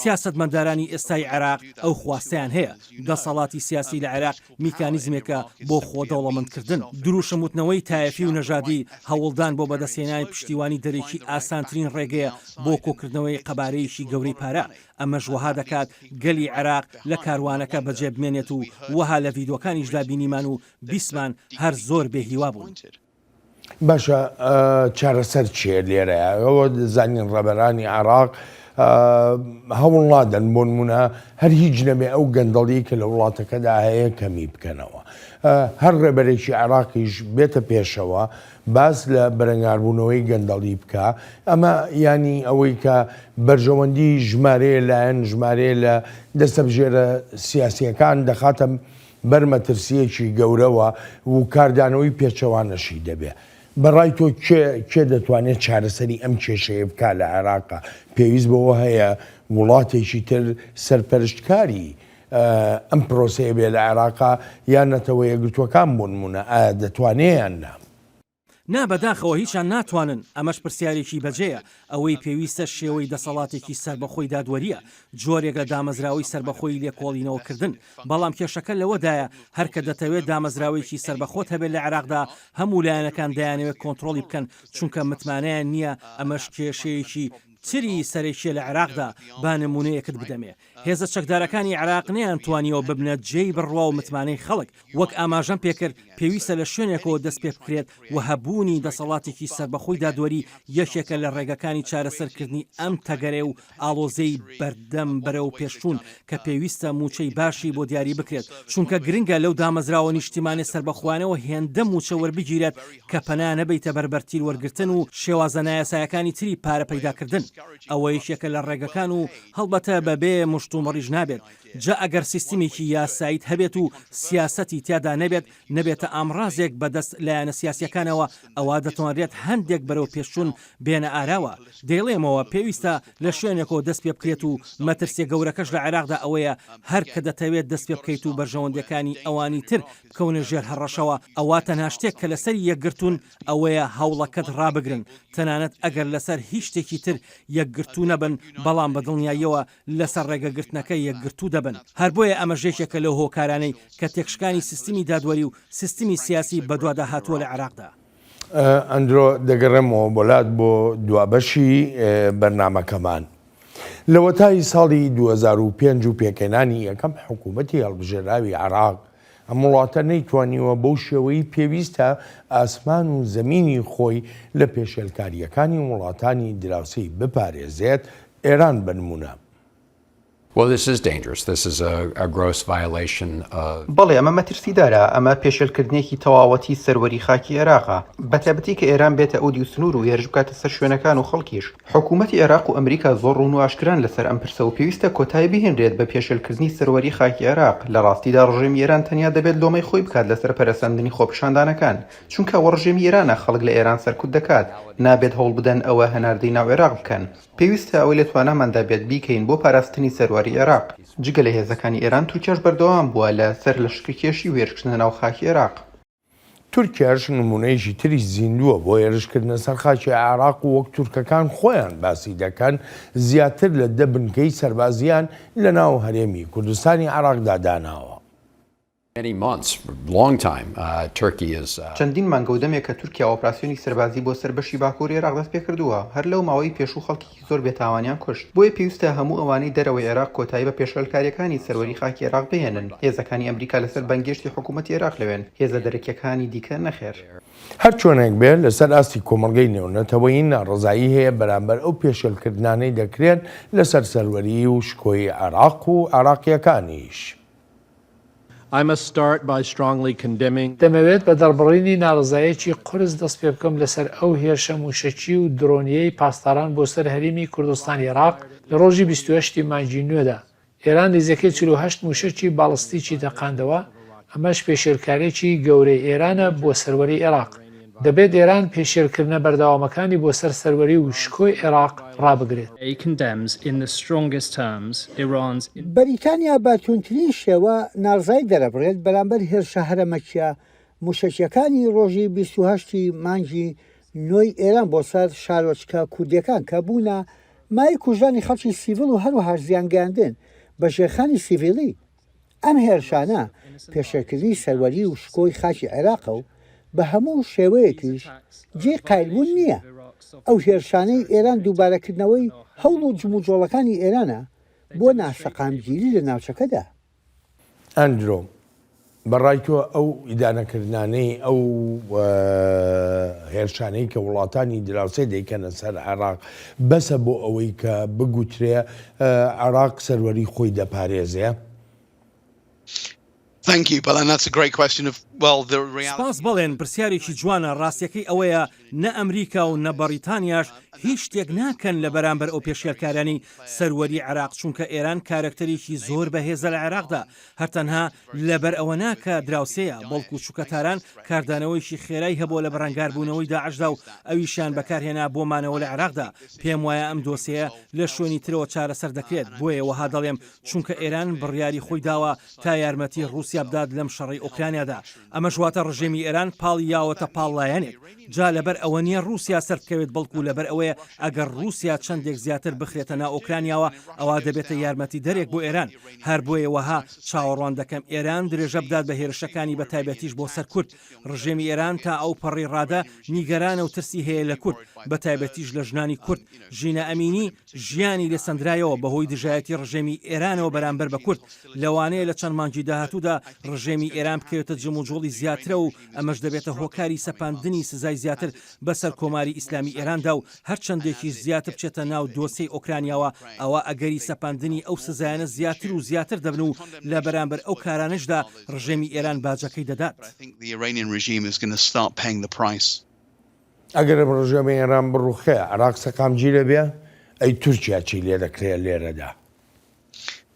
سیاسەتمەدارانی ئێستای عێراق ئەو خواستیان هەیە دەسەڵاتی سیاسی لە عێراق میکانیزمێکە بۆ خۆدەوڵەمەندکردن دروشموتنەوەی تایەفی و نەژادی هەوڵدان بۆ بەدەستێنانی پشتیوانی دەرێکی ئاسانترین ڕێگەیە بۆ کۆکردنەوەی قەبارەیەکی گەورەی پارە ئەمەش وەها دەکات گەلی عێراق لە کاروانەکە بەجێ بمێنێت و وەها لە ڤیدۆکانیشدا بینیمان و بیسمان هەر زۆر بێهیوا بوون. باشە چارەسەر چیە لێرەیە ئەوە دەزانین ڕەبەرانی عێراق هەوڵ نادەن بۆ نمونە هەر هیچ نەبێ ئەو گەندەڵی کە لە وڵاتەکەدا هەیە کەمی بکەنەوە هەر ڕێبەرێکی عێراقیش بێتە پێشەوە باس لە بەرەنگاربوونەوەی گەندەڵی بکە ئەمە ینی ئەوەی کە بەرژەوەندی ژمارەیە لایەن ژمارەیە لە دەستەبژێرە سیاسیەکان دەخاتە بەرمەترسیەکی گەورەوە و کاردانەوەی پێچەوانەشی دەبێت بەڕای تۆ کێ دەتوانێت چارەسەری ئەم کێشەیە بکات لە عێراقا پێویست بەوە هەیە وڵاتێکی تر سەرپەرشتکاری ئەم پرۆسەیە بێ لە عێراقا یان نەتەوە یەکگرتووەکان بۆ نمونە ئایا دەتوانێیان نا نا بەداخەوە هیچیان ناتوانن ئەمەش پرسیارێکی بەجێیە ئەوەی پێویستە شێوەی دەسەڵاتێکی سربەخۆی دادوەریە جۆرێک لە دامەزراوی سربەخۆی لێکۆڵینەوەکردن بەڵام کێشەکە لەوەدایە هەرکە دەتەوێت دامەزراوێکی سربەخۆت هەبێت لە عێراقدا هەموو لایەنەکان دەیانەوێت کۆنتترۆلی بکەن چونکە متمانیان نییە ئەمەش کێشەیەکی تری سەرێکیە لە عێراقدا با نمونەیەکت بدەمێ هێزە چەکدارەکانی عێراق نەیانتوانیەوە ببنە جێی بڕوا و متمانەی خەڵک وەک ئاماژەم پێکرد پێویستە لە شوێنێکەوە دەست پێ بکرێت و هەبوونی دەسەڵاتێکی سربەخۆی دادوەری یەکێکە لە ڕێگەکانی چارەسەرکردنی ئەم تەگەرێ و ئاڵۆزەی بەردەم بەرە و پێشچوون کە پێویستە موچەی باشی بۆ دیاری بکرێت چونکە گرنگە لەو دامەزراوە نیشتیمانی سربەخوانەوە هێندە موچە وەربگیرێت کە پەنا نەبیتە بەربەرتیر وەرگرتن و شێوازە نایاسایەکانی تری پارە پەیداکردن ئەوە یەکێکە لە ڕێگەکان و هەڵبەتە بەبێ مشتومەڕیژ نابێت جا ئەگەر سیستمێکی یاساییت هەبێت و سیاسەتی تیادا نەبێتە ئامڕازێک بەدەست لایەنە سیاسیەکانەوە ئەوە دەتوانرێت هەندێک بەرەو پێشچوون بێنە ئاراوە دەیڵێمەوە پێویستە لە شوێنێکەوە دەست پێ بکرێت و مەترسیە گەورەکەش لە عێراقدا ئەوەیە هەر کە دەتەوێت دەست پێ بکەیت و بەرژەوەندەکانی ئەوانی تر بکەونە ژێر هەڕەشەوە ئەوە تەنها شتێک کە لەسەر یەکگرتوون ئەوەیە هەوڵەکەت ڕابگرن تەنانەت ئەگەر لەسەر هیچ شتێکی تر یەکگرتو نەبن بەڵام بە دڵنیاییەوە لەسەر ڕێگەگرتنەکە یەکگرتو دەبن هەر بۆیە ئەمەژێکێکە لەو هۆکارانەی کە تێکشکانی سیستمی دادوەری و سیستمی سیاسی بەدووادا هاتووە لە عێراقدا ئەندرۆ دەگەڕێمەوە بۆلات بۆ دوابەشی بەرنامەکەمان لەوەتای ساڵی 2005 و پێکەنانی یەکەم حکوومەتی هەڵبژێراوی عێراق ئەم وڵاتە نەیتوانیوە بەو شێوەی پێویستە ئاسمان و زەمینی خۆی لە پێشێلکاریەکانی وڵاتانی دراوسەی بپارێزێت ئێران بنمونە بەڵێ ئەمە مەترسیدارە ئەمە پێشێلکردنێکی تەواوەتی سەروەری خاکی عێراقا بەتابەتی کە ئێران بێتە ئەودی و سنوور و هێرش بکاتە سەر شوێنەکان و خەڵکیش حکوومەتی عێراق و ئەمریکا زۆر ڕوون و ئاشکران لەسەر ئەم پرسە و پێویستە کۆتایی بهێنرێت بە پێشێلکردنی سەروەری خاکی عێراق لە ڕاستیدا ڕژێمی ئێران تەنیا دەبێت لۆمەی خۆی بکات لەسەر پەرەسەندنی خۆپیشاندانەکان چونکە ڕژێمی ئێرانە خەڵک لە ئێران سەرکوت دەکات نابێت هەوڵ بدەن ئەوە هەناردەی ناو عێراق بکەن پێویستە ئەوەی لە تواناماندا بێت بیکەین بۆ پاراستنی سەرواری عێراق جگە لە هێزەکانی ئێران تووچەش بەردەوام بووە لە سەر لەشکێشی وێرکردنە ناو خاکی عێراق تورکیاش نمونەیەکی تری زیندووە بۆ هێرشکردنە سەر خاکی عێراق و وەک تورکەکان خۆیان باسی دەکەن زیاتر لە 10 بنکەی سەربازیان لە ناو هەرێمی کوردستانی عێراقدا داناوە. چەندین مانگە و دەمێک کە تورکیا ئۆپراسیۆنی سەربازی بۆ سەربەشی باکووری عێراق دەست پێ کردووە هەر لەو ماوەی پێشوو خەڵکی زۆر بێتاوانیان کوشت. بۆیە پێویستە هەموو ئەوانەی دەرەوەی عێراق کۆتایی بە پێشەلکاریەکانی سەروەری خاکی عێراق بهێنن. هێزەکانی ئەمریکا لەسەر بەنگێشتی حکوومەتی عێراق لەوێن، هێزە دەرەکیەکانی دیکە نەخێر. هەر چۆنێک بێت لەسەر ئاستی کۆمەڵگەی نێونەتەوەی ناڕزایی هەیە بەرامبەر ئەو پێشەلکردانەی دەکرێن لەسەر سەروەری و شکۆی عێراق و عێراقیەکانیش. دەمەوێت بە دەربڕینی ناڕزایەکی قورس دەست پێ بکەم لەسەر ئەو هێرشە موشەکی و درۆنیەی پاسداران بۆ سەر هەرێمی کوردستانی عێراق لە ڕۆژی 28 مانگی نوێدا. ئێران نزیکەی 48 موشەکی باڵستیکی دەقاندەوە، ئەمەش پێشێرکارێکی گەورەی ئێرانە بۆ سەروەری عێراق. دەبێت ئێران پێشێرکردنە بەردەوامەکانی بۆ سەر سەروەری و شکۆی عێراق ڕابگرێت. بەریتانیا بە توندترین شێوە ناڕزایی دەرەبڕێت بەرامبەر هێرشە هەرەمەکیە موشەکیەکانی ڕۆژی 28 مانگی نۆی ئێران بۆ سەر شارۆچکە کوردیەکان کە بوونە مای کوژانی خەڵکی سیڤیل و هەروەها زیانگەیاندن بە ژێرخانی سیڤیلی. ئەم هێرشانە پێشێرکردنی سەروەری و شکۆی خاکی عێراقە و بە هەموو شێوەیەکیش جێ قایلبوون نییە. ئەو هێرشانەی ئێران دووبارەکردنەوەی هەوڵ و جموجۆڵەکانی ئێرانە بۆ ناسەقامگیری لە ناوچەکەدا. ئەندرۆ بەڕای تۆ ئەو ئیدانەکردانەی ئەو هێرشانەی کە وڵاتانی دراوسێ دەیکەنە سەر عێراق بەسە بۆ ئەوەی کە بگوترێ عێراق سەروەری خۆی دەپارێزێ؟ سپاس بەڵێن پرسیارێکی جوانە. ڕاستیەکەی ئەوەیە نە ئەمریکا و نە بەریتانیاش هیچ شتێک ناکەن لە بەرامبەر ئەو پێشێرکارانی سەروەری عێراق، چونکە ئێران کارکتەرێکی زۆر بەهێزە لە عێراقدا. هەرتەنها لەبەر ئەوە ناکە دراوسەیە، بەڵکو چووکەتاران کاردانەوەیشی خێرای هەبوو لە بەڕەنگاربوونەوەی داعشدا و ئەویشیان بەکارهێنا بۆمانەوە لە عێراقدا. پێم وایە ئەم دۆسەیە لە شوێنی ترەوە چارەسەر دەکرێت. بۆیە وەها دەڵێم چونکە ئێران بڕیاری خۆی داوە تا یارمەتی رووسیا بدات لەم شەڕی ئۆکرانیادا. ئەمە ژواتە ڕژێمی ئێران پاڵی یاوەتە پاڵلایەنێک. جا لەبەر ئەوە نییە رووسیا سەرکەوێت، بەڵکو لەبەر ئەوەیە ئەگەر رووسیا چەندێک زیاتر بخرێتە ناو ئۆکرانیاوە ئەوە دەبێتە یارمەتی دەرێک بۆ ئێران. هەر بۆیە وەها چاوەڕوان دەکەم ئێران درێژە بدات بە هێرشەکانی بە تایبەتیش بۆ سەر کورد. ڕژێمی ئێران تا ئەو پەڕی ڕادە نیگەرانە و ترسی هەیە لە کورد، بە تایبەتیش لە ژنانی کورد. ژینە ئەمینی ژیانی لێسەندرایەوە بەهۆی دژایەتی ڕژێمی ئێرانەوە بەرامبەر بە کورد. لەوانەیە لە چەند مانگی داهاتوودا ڕژێمی ئێران بکەوێتە جموجۆڵی زیاترە و ئەمەش دەبێتە هۆکاری سەپاندنی سزای زیاتر بەسەر کۆماری ئیسلامی ئێراندا و هەرچەندێکی زیاتر بچێتە ناو دۆسەی ئۆکرانیاوە ئەوە ئەگەری سەپاندنی ئەو سزایانە زیاتر و زیاتر دەبن و لە بەرامبەر ئەو کارانشدا ڕژێمی ئێران باجەکەی دەدات. ئەگەر ڕژێمی ئێران بڕوخێ عێراق سەقامگیرە بێ ئەی تورکیا چی لێ دەکرێت لێرەدا؟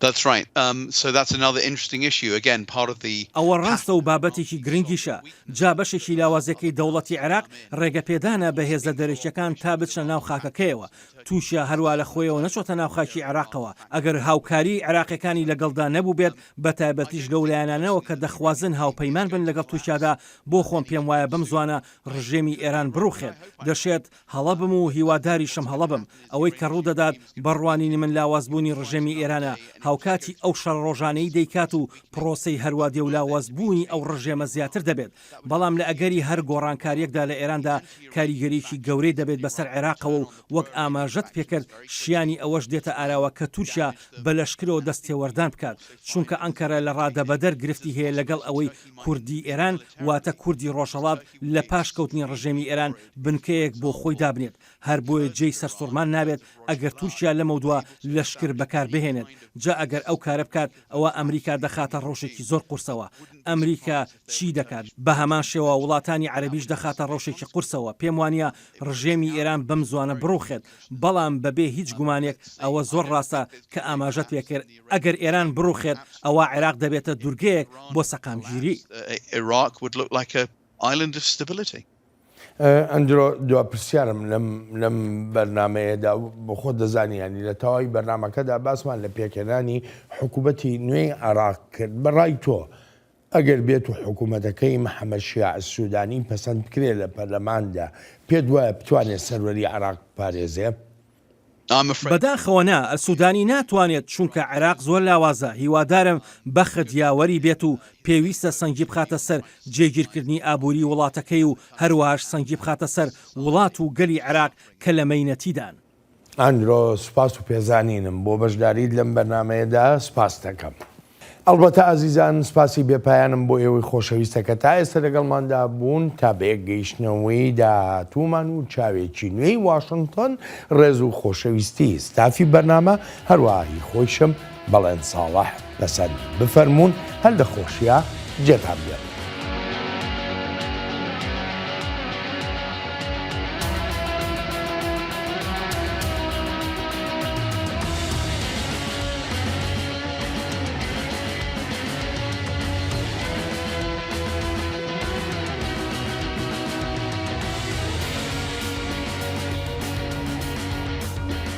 That's right. So that's another interesting issue. Again, part of the. ئەوە ڕاستە و بابەتێکی گرنگیشە. جا بەشێکی لاوازەکەی دەوڵەتی عێراق ڕێگەپێدانە بە هێزە دەرەکیەکان تا بچنە ناو خاکەکەیەوە. تووشە هەروە لە خۆیەوە نەچۆتە ناو خاکی عێراقەوە. ئەگەر هاوکاری عێراقیەکانی لەگەڵدا نەبوو بێت بە تایبەتیش لەو لایەنانەوە کە دەخوازن هاوپەیمان بن لەگەڵ تووشادا، بۆ خۆم پێم وایە بەم زوانە ڕژێمی ئێران بڕوخێت. دەشێت هەڵە بم و هیواداریشم هەڵە بم. ئەوەی کە ڕوودەدات بەڕوانینی من لاوازبوونی ڕژێمی ئێرانە هاوکاتی ئەو شەڕ ڕۆژانەی دەیکات و پرۆسەی هەروە دێولاوازبوونی ئەو ڕژێمە زیاتر دەبێت. بەڵام لە ئەگەری هەر گۆڕانکاریەکدا لە ئێراندا کاریگەریکی گەورەی دەبێت بەسەر عێراقەوە و وەک ئاماژەت پێکرد شیانی ئەوەش دێتە ئاراوە کە تورکیا بە لەشکرەوە دەستێوەردان بکات، چونکە ئەنکەرە لە ڕادەبەدەر گرفتی هەیە لەگەڵ ئەوەی کوردی ئێران واتە کوردی ڕۆژهەڵات لە پاش کەوتنی ڕژێمی ئێران بنکەیەک بۆ خۆی دابنێت. هەر بۆیە جێی سەرسوڕمان نابێت ئەگەر تورکیا لەمەودووە لەشکر بەکار بهێنێت. جا ئەگەر ئەو کارە بکات ئەوە ئەمریکا دەخاتە ڕۆژێکی زۆر قورسەوە. ئەمریکا چی دەکات؟ بە هەمان شێوە وڵاتانی عەرەبیش دەخاتە ڕۆژێکی قورسەوە. پێم وانە ڕژێمی ئێران بەم زوانە بڕوخێت، بەڵام بەبێ هیچ گومانێک ئەوە زۆر ڕاستە کە ئاماژەت پێکرد ئەگەر ئێران بڕوخێت ئەوە عێراق دەبێتە دوورگەیەک بۆ سەقامگیری. ئەندرۆ دو پرسیارم لەم بەرنامەیەدا بۆ خۆ دەزانیانی لە تەواوی بەرنامەکەدا باسمان لە پێکێنانی حکوومەتی نوێی عێراق کرد. بەڕای تۆ ئەگەر بێت و حکوومەتەکەی محەممەد شیاع سوودانی پەسەند بکرێت لە پەرلەماندا پێت وایە بتوانێت سەروەری عێراق پارێزێ؟ بەداخەوە ئەلسوودانی ناتوانێت چونکە عێراق زۆر لاوازە. هیوادارم بەخت یاوەری بێت و پێویستە سەنگی بخاتە سەر جێگیرکردنی ئابووری وڵاتەکەی و هەروەهاش سەنگی بخاتە سەر وڵات و گەلی عێراق کە لە مەینەتیدان. ئەندرۆ سوپاس و پێزانینم بۆ بەشداریت لەم بەرنمەیەدا سپاس دەکەم. ئەلبەتە ئازیزان سپاسی بێپایانم بۆ ئێوەی خۆشەویستەکە تا ئێستا لەگەڵماندا بوون تا بەیەک گەیشتنەوەی داهاتوومان و چاوێکی نوێی واشنگتن ڕێز و خۆشەویستی ستافی بەرنامە هەروەهی خۆشم بەڵێن ساڵح بەسەر بفەرمونون هەر لە خۆشیە جێتان بێت.